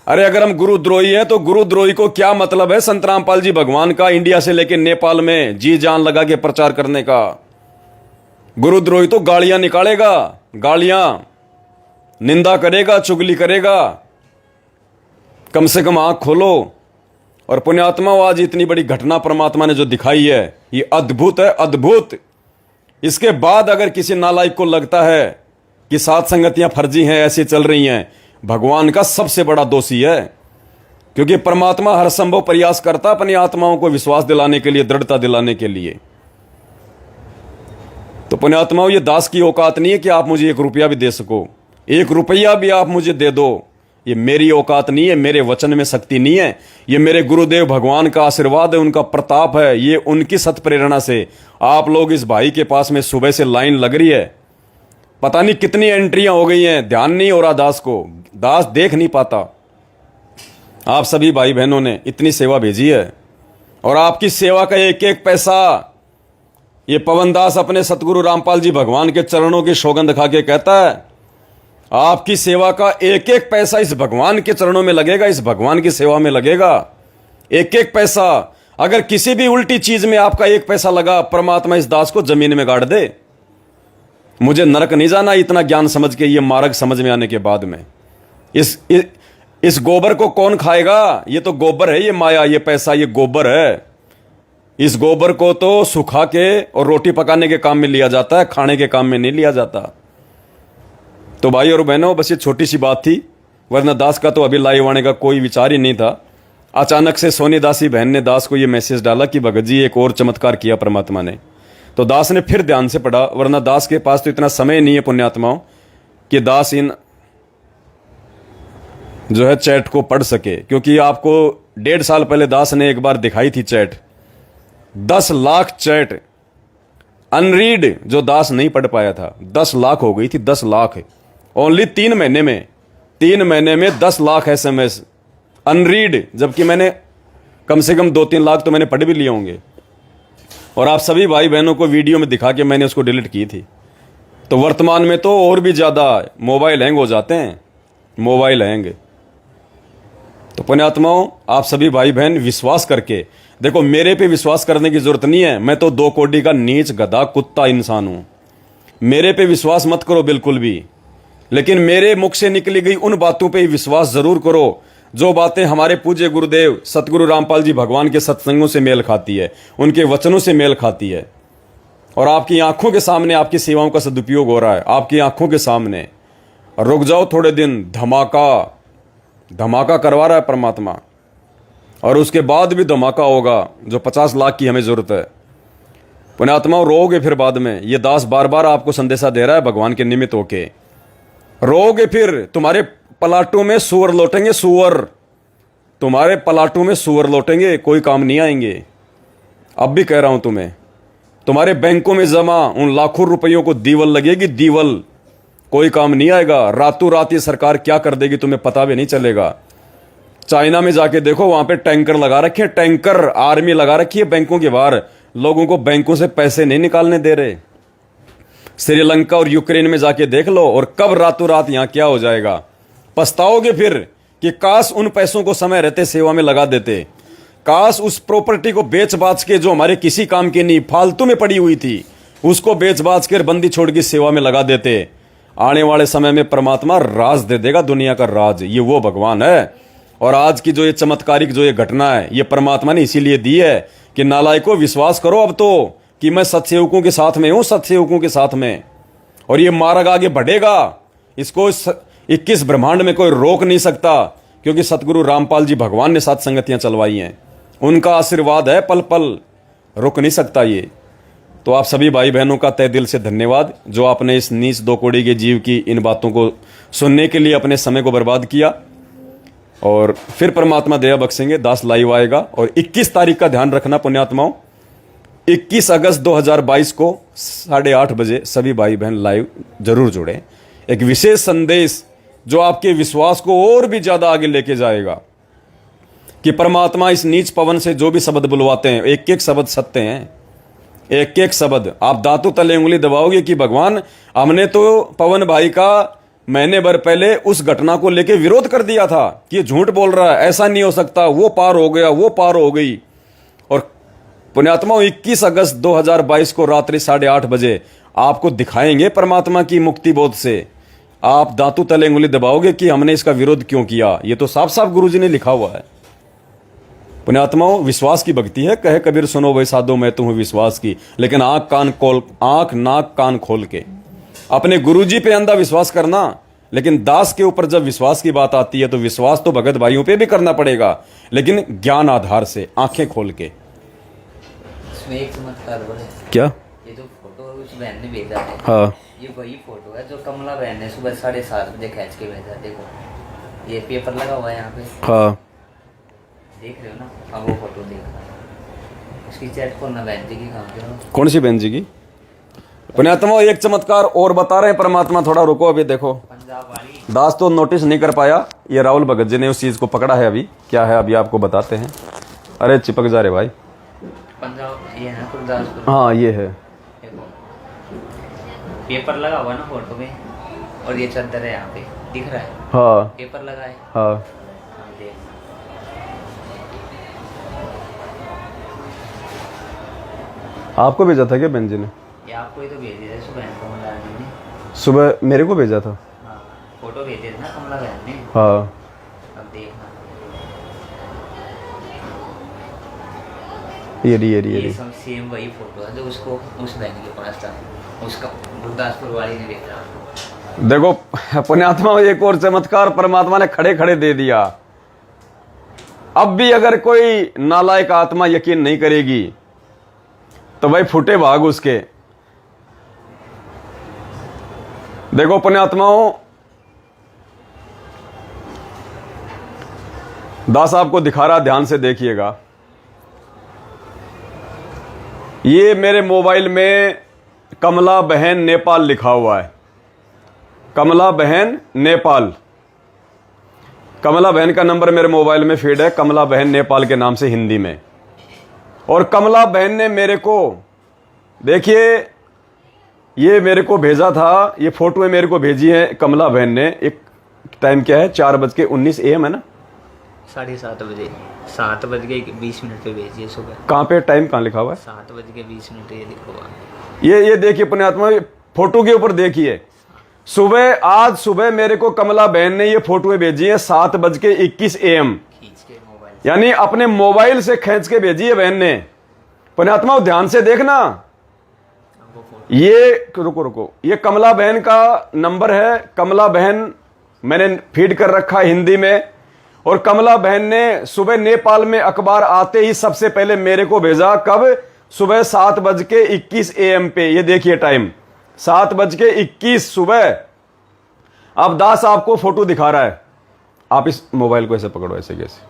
अरे अगर हम गुरुद्रोही हैं तो गुरुद्रोही को क्या मतलब है संत रामपाल जी भगवान का इंडिया से लेकर नेपाल में जी जान लगा के प्रचार करने का। गुरुद्रोही तो गालियां निकालेगा, गालियां, निंदा करेगा, चुगली करेगा। कम से कम आंख खोलो। और पुण्यात्मा, आज इतनी बड़ी घटना परमात्मा ने जो दिखाई है ये अद्भुत है, अद्भुत। इसके बाद अगर किसी नालायक को लगता है कि सात संगतियां फर्जी हैं, ऐसी चल रही हैं, भगवान का सबसे बड़ा दोषी है। क्योंकि परमात्मा हर संभव प्रयास करता अपनी आत्माओं को विश्वास दिलाने के लिए, दृढ़ता दिलाने के लिए। तो पुण्यात्माओं, ये दास की औकात नहीं है कि आप मुझे 1 रुपया भी दे सको। 1 रुपया भी आप मुझे दे दो, ये मेरी औकात नहीं है, मेरे वचन में शक्ति नहीं है। ये मेरे गुरुदेव भगवान का आशीर्वाद है, उनका प्रताप है। ये उनकी सत प्रेरणा से आप लोग इस भाई के पास में सुबह से लाइन लग रही है। पता नहीं कितनी एंट्रियां हो गई हैं, ध्यान नहीं हो रहा दास को, दास देख नहीं पाता। आप सभी भाई बहनों ने इतनी सेवा भेजी है और आपकी सेवा का एक एक पैसा, ये पवन दास अपने सतगुरु रामपाल जी भगवान के चरणों की सौगंध खा के कहता है, आपकी सेवा का एक एक पैसा इस भगवान के चरणों में लगेगा, इस भगवान की सेवा में लगेगा। एक एक पैसा, अगर किसी भी उल्टी चीज में आपका 1 पैसा लगा, परमात्मा इस दास को जमीन में गाड़ दे। मुझे नरक नहीं जाना इतना ज्ञान समझ के, ये मार्ग समझ में आने के बाद में। इस गोबर को कौन खाएगा? ये तो गोबर है, ये माया, ये पैसा, ये गोबर है। इस गोबर को तो सुखा के और रोटी पकाने के काम में लिया जाता है, खाने के काम में नहीं लिया जाता। तो भाई और बहनों, बस ये छोटी सी बात थी, वरना दास का तो अभी लाइव आने का कोई विचार ही नहीं था। अचानक से सोनी दासी बहन ने दास को ये मैसेज डाला कि भगत जी एक और चमत्कार किया परमात्मा ने। तो दास ने फिर ध्यान से पढ़ा, वरना दास के पास तो इतना समय नहीं है पुण्यात्माओं कि दास इन जो है चैट को पढ़ सके। क्योंकि आपको 1.5 साल पहले दास ने एक बार दिखाई थी चैट, 10 लाख चैट अनरीड जो दास नहीं पढ़ पाया था, 10 लाख हो गई थी, 10 लाख ओनली 3 महीने में। 3 महीने में 10 लाख SMS अनरीड, जबकि मैंने कम से कम 2-3 लाख तो मैंने पढ़ भी लिए होंगे। और आप सभी भाई बहनों को वीडियो में दिखा के मैंने उसको डिलीट की थी। तो वर्तमान में तो और भी ज़्यादा मोबाइल हैंग हो जाते हैं, मोबाइल हैंग। तो पुण्यात्माओं, आप सभी भाई बहन विश्वास करके देखो, मेरे पे विश्वास करने की जरूरत नहीं है। मैं तो 2 कोड़ी का नीच गधा कुत्ता इंसान हूं। मेरे पे विश्वास मत करो बिल्कुल भी, लेकिन मेरे मुख से निकली गई उन बातों पे विश्वास जरूर करो जो बातें हमारे पूज्य गुरुदेव सतगुरु रामपाल जी भगवान के सत्संगों से मेल खाती है, उनके वचनों से मेल खाती है। और आपकी आंखों के सामने आपकी सेवाओं का सदुपयोग हो रहा है, आपकी आंखों के सामने। रुक जाओ थोड़े दिन, धमाका करवा रहा है परमात्मा। और उसके बाद भी धमाका होगा, जो 50 लाख की हमें जरूरत है। पुण्यात्माओं, रोओगे फिर बाद में। ये दास बार बार आपको संदेशा दे रहा है भगवान के निमित्त होके। रोओगे फिर, तुम्हारे पलाटों में सुअर लौटेंगे, सुअर तुम्हारे पलाटों में सुअर लौटेंगे, कोई काम नहीं आएंगे। अब भी कह रहा हूं तुम्हें, तुम्हारे बैंकों में जमा उन लाखों रुपयों को दीवल लगेगी, दीवल, कोई काम नहीं आएगा। रातों रात ये सरकार क्या कर देगी तुम्हें पता भी नहीं चलेगा। चाइना में जाके देखो, वहां पे टैंकर लगा रखे हैं, टैंकर, आर्मी लगा रखी है बैंकों के बाहर। लोगों को बैंकों से पैसे नहीं निकालने दे रहे। श्रीलंका और यूक्रेन में जाके देख लो, और कब रातों रात यहां क्या हो जाएगा। पछताओगे फिर कि काश उन पैसों को समय रहते सेवा में लगा देते, काश उस प्रॉपर्टी को बेच बाच के जो हमारे किसी काम की नहीं फालतू में पड़ी हुई थी उसको बेच बाच कर बंदी छोड़ की सेवा में लगा देते। आने वाले समय में परमात्मा राज दे देगा, दुनिया का राज। ये वो भगवान है। और आज की जो ये चमत्कारिक जो ये घटना है ये परमात्मा ने इसीलिए दी है कि नालायकों विश्वास करो अब तो कि मैं सत्सेवकों के साथ में हूं, सत्सेवकों के साथ में। और ये मार्ग आगे बढ़ेगा, इसको 21 ब्रह्मांड में कोई रोक नहीं सकता, क्योंकि सतगुरु रामपाल जी भगवान ने 7 संगतियां चलवाई हैं। उनका आशीर्वाद है, पल पल रुक नहीं सकता ये। तो आप सभी भाई बहनों का तहे दिल से धन्यवाद जो आपने इस नीच 2 कौड़ी के जीव की इन बातों को सुनने के लिए अपने समय को बर्बाद किया। और फिर परमात्मा दया बख्शेंगे, दास लाइव आएगा। और 21 तारीख का ध्यान रखना पुण्यात्माओं, 21 अगस्त 2022 को 8:30 बजे सभी भाई बहन लाइव जरूर जुड़े। एक विशेष संदेश जो आपके विश्वास को और भी ज्यादा आगे लेके जाएगा कि परमात्मा इस नीच पवन से जो भी शब्द बुलवाते हैं, एक एक शब्द सत्य हैं, एक एक शब्द। आप दांतों तले उंगली दबाओगे कि भगवान हमने तो पवन भाई का महीने भर पहले उस घटना को लेके विरोध कर दिया था कि ये झूठ बोल रहा है, ऐसा नहीं हो सकता, वो पार हो गया, वो पार हो गई। और पुण्यात्माओं 21 अगस्त 2022 को रात्रि 8:30 बजे आपको दिखाएंगे परमात्मा की मुक्ति बोध से। आप दांतों तले उंगली दबाओगे कि हमने इसका विरोध क्यों किया। ये तो साफ साफ गुरुजी ने लिखा हुआ है। पुण्यात्माओं विश्वास की भक्ति है, कहे कबीर सुनो भाई साधो मैं तू हूं विश्वास की। लेकिन आंख नाक कान खोल के अपने गुरुजी पे अंधा विश्वास करना, लेकिन दास के ऊपर जब विश्वास की बात आती है तो विश्वास तो भगत भाइयों पे भी करना पड़ेगा, लेकिन ज्ञान आधार से, आंखें खोल के। इसमें एक चमत्कार बोले क्या? ये जो फोटो उस बहन ने भेजा है, हाँ, ये वही फोटो है जो कमला बहन ने सुबह 7:30 बजे खींच के भेजा। देखो ये पेपर लगा हुआ है यहाँ पे, हाँ, देख रहे हो ना। अब वो फोटो देखना, उसकी चैट खोलना बहन जी की काम करो। कौन सी बहन जी की? पुण्यात्मा एक चमत्कार और बता रहे हैं परमात्मा, थोड़ा रुको अभी देखो। पंजाब वाली दास तो नोटिस नहीं कर पाया, ये राहुल भगत जी ने उस चीज को पकड़ा है। अभी क्या है अभी आपको बताते हैं। अरे चिपक जा रहे भाई। पंजाब ये है गुरदासपुर। हाँ ये है, देखो पेपर लगा हुआ ना फोटो में, और ये चादर है यहाँ पे दिख रहा है, हाँ पेपर लगा है। हाँ, हाँ, देख आपको भेजा था क्या बहन जी ने? ये आपको ही तो भेज दिया सुबह कमला बहन ने। सुबह मेरे को भेजा था। हाँ फोटो भेजे थे ना कमला बहन ने। हाँ, अब देखना ये सब सेम वही फोटो है जो उसको उस बहन के पास था, उसका गुरदासपुर वाली ने भेजा। देखो पुण्यात्मा एक और चमत्कार परमात्मा ने खड़े खड़े दे दिया। अब भी अगर कोई नालायक आत्मा यकीन नहीं करेगी तो भाई फूटे भाग उसके। देखो पुण्यात्माओं, दास आपको दिखा रहा, ध्यान से देखिएगा। ये मेरे मोबाइल में कमला बहन नेपाल लिखा हुआ है, कमला बहन नेपाल। कमला बहन का नंबर मेरे मोबाइल में फीड है, कमला बहन नेपाल के नाम से हिंदी में। और कमला बहन ने मेरे को, देखिए ये मेरे को भेजा था, ये फोटो मेरे को भेजी है कमला बहन ने। एक टाइम क्या है, 4:19 AM है ना, 7:30 बजे, 7:20 पे भेजिए सुबह। कहाँ पे टाइम कहाँ लिखा हुआ है? 7:20 ये लिखा हुआ। ये देखिए पुण्यात्मा, फोटो के ऊपर देखिए। सुबह, आज सुबह मेरे को कमला बहन ने ये फोटो भेजी है 7:21 AM, खींच के मोबाइल, यानी अपने मोबाइल से खींच के भेजी है बहन ने। पुण्यात्मा ध्यान से देखना, ये रुको, ये कमला बहन का नंबर है। कमला बहन मैंने फीड कर रखा है हिंदी में। और कमला बहन ने सुबह नेपाल में अखबार आते ही सबसे पहले मेरे को भेजा, कब? सुबह 7:21 AM पे। ये देखिए टाइम 7:21 सुबह। अब दास आपको फोटो दिखा रहा है, आप इस मोबाइल को ऐसे पकड़ो, ऐसे कैसे,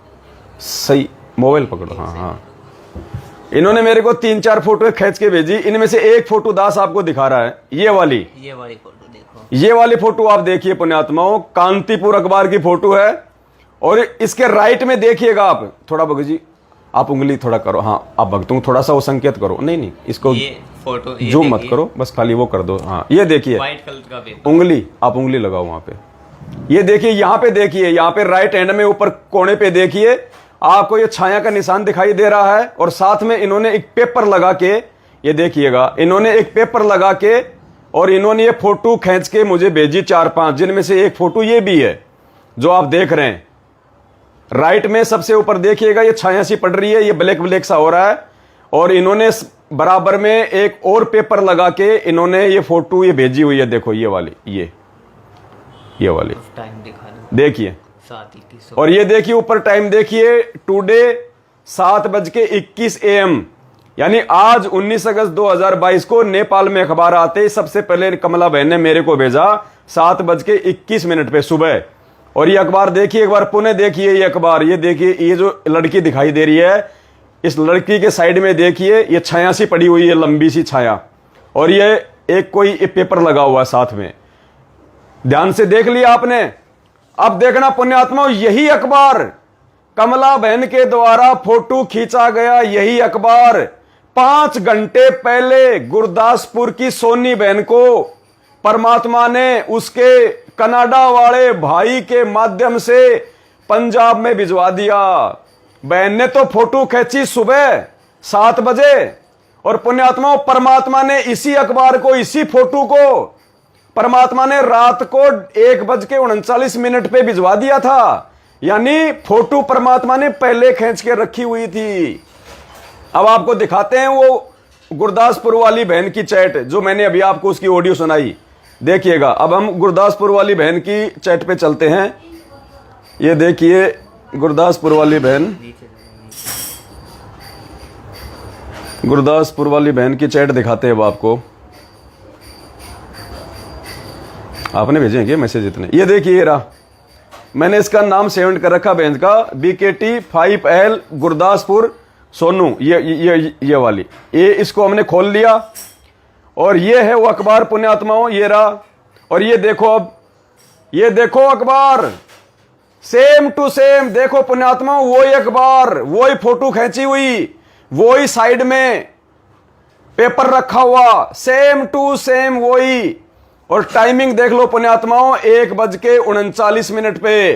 सही मोबाइल पकड़ो। हाँ हाँ, इन्होंने मेरे को 3-4 फोटो खींच के भेजी, इनमें से एक फोटो दास आपको दिखा रहा है, ये वाली फोटो देखो। ये वाली फोटो आप देखिए पुण्यात्माओं, कांतिपुर अखबार की फोटो है। और इसके राइट में देखिएगा आप, थोड़ा भगत जी आप उंगली थोड़ा करो, हाँ आप भक्तों थोड़ा सा वो संकेत करो, नहीं इसको ये फोटो जूम मत करो, बस खाली वो कर दो। हाँ ये देखिए, व्हाइट कलर का पेपर। उंगली, आप उंगली लगाओ वहां पे। ये देखिए, यहाँ पे देखिए, यहाँ पे राइट हैंड में ऊपर कोने पे देखिए, आपको ये छाया का निशान दिखाई दे रहा है। और साथ में इन्होंने एक पेपर लगा के, ये देखिएगा, इन्होंने एक पेपर लगा के और इन्होंने ये फोटो खींच के मुझे भेजी 4-5, जिनमें से एक फोटो ये भी है जो आप देख रहे हैं। राइट में सबसे ऊपर देखिएगा, ये छाया सी पड़ रही है, ये ब्लैक ब्लैक सा हो रहा है। और इन्होंने बराबर में एक और पेपर लगा के इन्होंने ये फोटो ये भेजी हुई है। देखो ये वाली, ये वाली टाइम दिखा दो, देखिए। 7:21। और ये देखिए ऊपर टाइम देखिए, टुडे 7:21 AM, यानी आज 19 अगस्त 2022 को नेपाल में अखबार आते ही सबसे पहले कमला बहन ने मेरे को भेजा 7:21 पे सुबह। और ये अखबार देखिए, एक बार पुनः देखिए ये अखबार। ये देखिए, ये जो लड़की दिखाई दे रही है, इस लड़की के साइड में देखिए ये छाया सी पड़ी हुई है, लंबी सी छाया। और ये एक कोई पेपर लगा हुआ है साथ में। ध्यान से देख लिया आपने। अब देखना पुण्यात्मा, यही अखबार कमला बहन के द्वारा फोटो खींचा गया, यही अखबार 5 घंटे पहले गुरदासपुर की सोनी बहन को परमात्मा ने उसके कनाडा वाले भाई के माध्यम से पंजाब में भिजवा दिया। बहन ने तो फोटो खींची सुबह 7 बजे, और पुण्यात्मा परमात्मा ने इसी अखबार को, इसी फोटो को परमात्मा ने रात को 1:39 पे भिजवा दिया था। यानी फोटो परमात्मा ने पहले खींच के रखी हुई थी। अब आपको दिखाते हैं वो गुरदासपुर वाली बहन की चैट, जो मैंने अभी आपको उसकी ऑडियो सुनाई। देखिएगा, अब हम गुरदासपुर वाली बहन की चैट पे चलते हैं। ये देखिए गुरदासपुर वाली बहन, गुरदासपुर वाली बहन की चैट दिखाते हैं अब आपको। आपने भेजे क्या मैसेज इतने? ये देखिए, ये रहा, मैंने इसका नाम सेवेंट कर रखा बहन का, BKT 5L गुरदासपुर सोनू। ये वाली, ये इसको हमने खोल लिया और ये है वो अखबार पुण्यात्माओं, ये रहा। और ये देखो, अब ये देखो अखबार, सेम टू सेम देखो पुण्यात्माओं, वही अखबार, वही फोटो खींची हुई, वही साइड में पेपर रखा हुआ, सेम टू सेम वही। और टाइमिंग देख लो पुण्यात्माओं, 1:39 पे,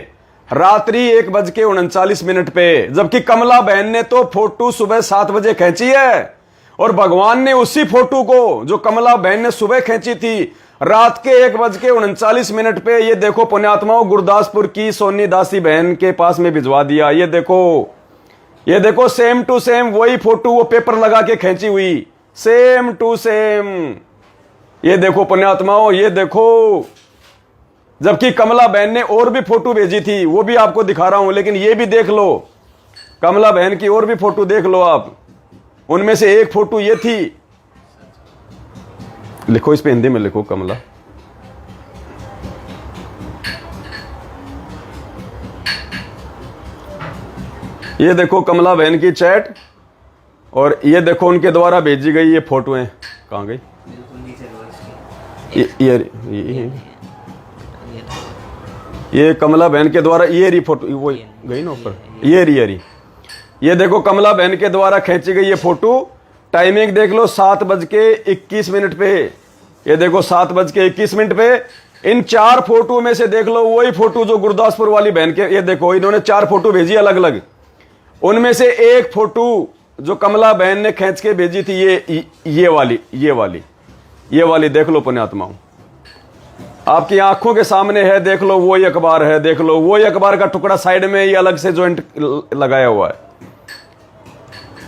रात्रि 1:39 पे। जबकि कमला बहन ने तो फोटो सुबह 7 बजे खींची है, और भगवान ने उसी फोटो को जो कमला बहन ने सुबह खींची थी रात के 1:39 पे, ये देखो पुण्यात्माओं, गुरदासपुर की सोनी दासी बहन के पास में भिजवा दिया। ये देखो सेम टू सेम वही फोटो, वो पेपर लगा के खींची हुई, सेम टू सेम। ये देखो पुण्यात्माओं, ये देखो। जबकि कमला बहन ने और भी फोटो भेजी थी, वो भी आपको दिखा रहा हूं, लेकिन ये भी देख लो, कमला बहन की और भी फोटो देख लो आप। उनमें से एक फोटो ये थी, लिखो इस पे हिंदी में लिखो कमला। ये देखो कमला बहन की चैट, और ये देखो उनके द्वारा भेजी गई ये फोटोएं। कहां गई? ये कमला बहन के द्वारा ये रही फोटो, वो गई ना ऊपर, ये रही। ये देखो कमला बहन के द्वारा खींची गई ये फोटो। टाइमिंग देख लो, 7:21 पे। ये देखो 7:21 पे। इन 4 फोटो में से देख लो वही फोटो जो गुरदासपुर वाली बहन के, ये देखो इन्होंने 4 फोटो भेजी अलग अलग। उनमें से एक फोटो जो कमला बहन ने खींच के भेजी थी, ये वाली देख लो पुण्यात्माओं, आपकी आंखों के सामने है। देख लो वही अखबार है, देख लो वही अखबार का टुकड़ा साइड में ये अलग से जॉइंट लगाया हुआ है।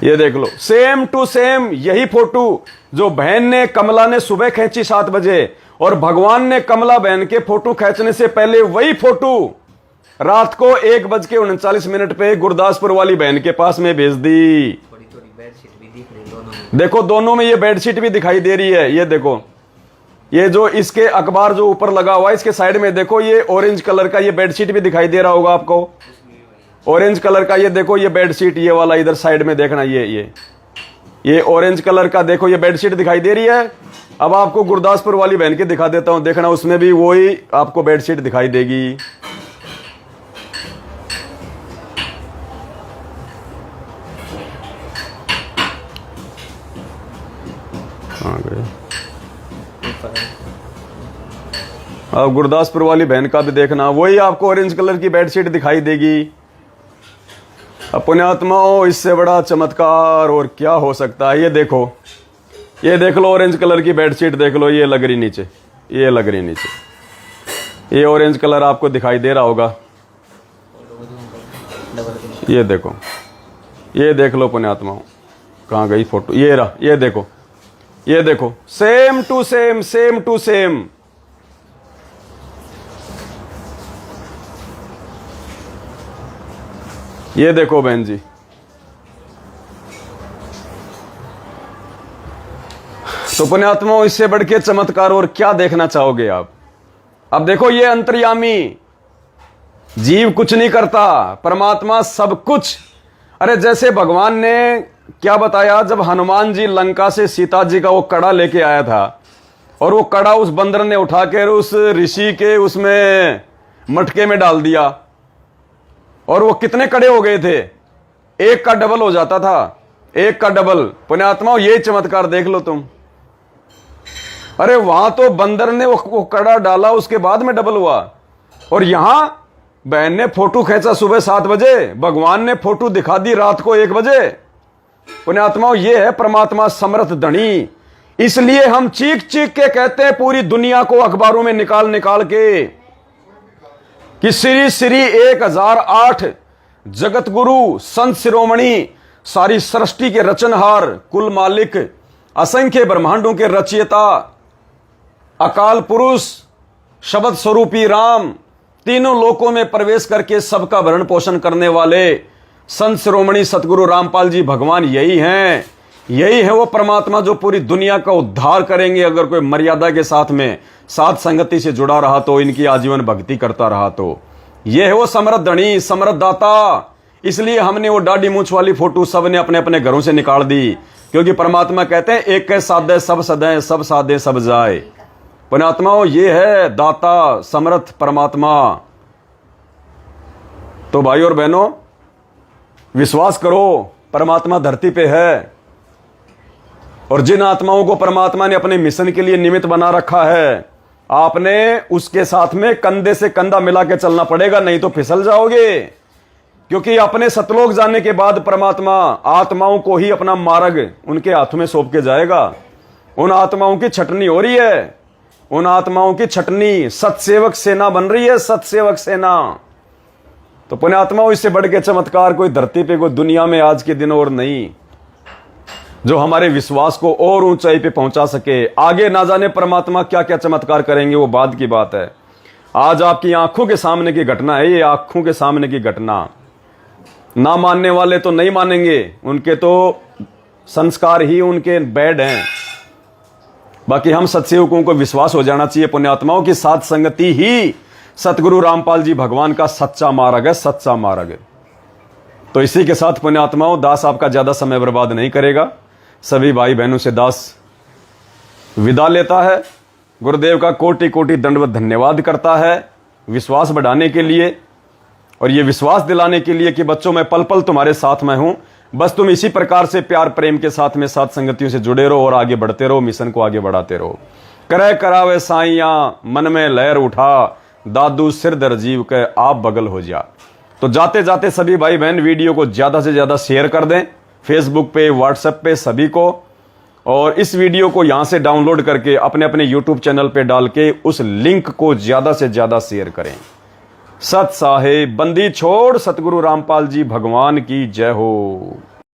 ये देख लो सेम टू सेम यही फोटो जो बहन ने, कमला ने सुबह खींची 7 बजे, और भगवान ने कमला बहन के फोटो खींचने से पहले वही फोटो रात को 1:39 पे गुरदासपुर वाली बहन के पास में भेज दी। थोड़ी बेडशीट भी दिख रही दोनों में। देखो दोनों में ये बेडशीट भी दिखाई दे रही है। ये देखो, ये जो इसके अखबार जो ऊपर लगा हुआ है, इसके साइड में देखो ये ऑरेंज कलर का ये बेडशीट भी दिखाई दे रहा होगा आपको, ऑरेंज कलर का। ये देखो ये बेडशीट, ये वाला इधर साइड में देखना, ये ऑरेंज कलर का देखो ये बेडशीट दिखाई दे रही है। अब आपको गुरदासपुर वाली बहन की दिखा देता हूं, देखना उसमें भी वही आपको बेडशीट दिखाई देगी। कहाँ गए? पेपर है। अब गुरदासपुर वाली बहन का भी देखना, वही आपको ऑरेंज कलर की बेडशीट दिखाई देगी। अब पुण्यात्माओं, इससे बड़ा चमत्कार और क्या हो सकता है? ये देखो, ये देख लो, ऑरेंज कलर की बेडशीट देख लो, ये लग रही नीचे, ये लग रही नीचे, ये ऑरेंज कलर आपको दिखाई दे रहा होगा। ये देखो, ये देख लो पुण्यात्माओं, कहाँ गई फोटो? ये रहा, ये देखो, ये देखो, same to same, same to same. ये देखो बहन जी, तो पुण्यात्माओं, इससे बढ़ के चमत्कार और क्या देखना चाहोगे आप? अब देखो, ये अंतर्यामी जीव कुछ नहीं करता, परमात्मा सब कुछ। अरे जैसे भगवान ने क्या बताया, जब हनुमान जी लंका से सीता जी का वो कड़ा लेके आया था, और वो कड़ा उस बंदर ने उठाकर उस ऋषि के उसमें मटके में डाल दिया, और वो कितने कड़े हो गए थे? एक का डबल हो जाता था, एक का डबल। पुण्यात्माओं, ये चमत्कार देख लो तुम। अरे वहां तो बंदर ने वो कड़ा डाला, उसके बाद में डबल हुआ, और यहां बहन ने फोटो खींचा सुबह 7 बजे, भगवान ने फोटो दिखा दी रात को 1 बजे। पुण्यात्माओं, ये है परमात्मा समर्थ धनी। इसलिए हम चीख चीख के कहते हैं पूरी दुनिया को, अखबारों में निकाल निकाल के, कि श्री श्री 1008 जगत गुरु संत शिरोमणि, सारी सृष्टि के रचनहार, कुल मालिक, असंख्य ब्रह्मांडों के रचयिता, अकाल पुरुष, शब्द स्वरूपी राम, तीनों लोकों में प्रवेश करके सबका भरण पोषण करने वाले संत शिरोमणि सतगुरु रामपाल जी भगवान यही हैं। यही है वो परमात्मा जो पूरी दुनिया का उद्धार करेंगे, अगर कोई मर्यादा के साथ में साथ संगति से जुड़ा रहा तो, इनकी आजीवन भक्ति करता रहा तो। ये है वो समृद्ध धनी, समृद्ध दाता। इसलिए हमने वो दाढ़ी मूंछ वाली फोटो सबने अपने अपने घरों से निकाल दी, क्योंकि परमात्मा कहते हैं एक के साधे सब सदें, सब साधे सब जाए। पुण्यात्माओं, ये है दाता समर्थ परमात्मा। तो भाई और बहनों, विश्वास करो, परमात्मा धरती पे है, और जिन आत्माओं को परमात्मा ने अपने मिशन के लिए निमित्त बना रखा है, आपने उसके साथ में कंधे से कंधा मिला के चलना पड़ेगा, नहीं तो फिसल जाओगे। क्योंकि अपने सतलोक जाने के बाद परमात्मा आत्माओं को ही अपना मार्ग उनके हाथों में सौंप के जाएगा। उन आत्माओं की छटनी हो रही है, उन आत्माओं की छटनी, सतसेवक सेना बन रही है, सतसेवक सेना। तो पुण्यात्माओं, इससे बढ़ के चमत्कार कोई धरती पे, कोई दुनिया में आज के दिन और नहीं, जो हमारे विश्वास को और ऊंचाई पे पहुंचा सके। आगे ना जाने परमात्मा क्या क्या चमत्कार करेंगे, वो बाद की बात है। आज आपकी आंखों के सामने की घटना है, ये आंखों के सामने की घटना। ना मानने वाले तो नहीं मानेंगे, उनके तो संस्कार ही उनके बैड हैं। बाकी हम सत्सेवकों को विश्वास हो जाना चाहिए पुण्यात्माओं की साथ संगति ही सतगुरु रामपाल जी भगवान का सच्चा मार्ग है, सच्चा मार्ग है। तो इसी के साथ पुण्यात्माओं, दास आपका ज्यादा समय बर्बाद नहीं करेगा। सभी भाई बहनों से दास विदा लेता है। गुरुदेव का कोटि कोटि दंडवत धन्यवाद करता है विश्वास बढ़ाने के लिए, और ये विश्वास दिलाने के लिए कि बच्चों, मैं पल पल तुम्हारे साथ में हूं। बस तुम इसी प्रकार से प्यार प्रेम के साथ में साथ संगतियों से जुड़े रहो और आगे बढ़ते रहो, मिशन को आगे बढ़ाते रहो। करे करावे साइया मन में लहर उठा, दादू सिर दर जीव के आप बगल हो जा। तो जाते जाते सभी भाई बहन वीडियो को ज्यादा से ज्यादा शेयर कर दें, फेसबुक पे, व्हाट्सएप पे सभी को, और इस वीडियो को यहां से डाउनलोड करके अपने अपने यूट्यूब चैनल पे डाल के उस लिंक को ज्यादा से ज्यादा शेयर करें। सत साहेब बंदी छोड़ सतगुरु रामपाल जी भगवान की जय हो।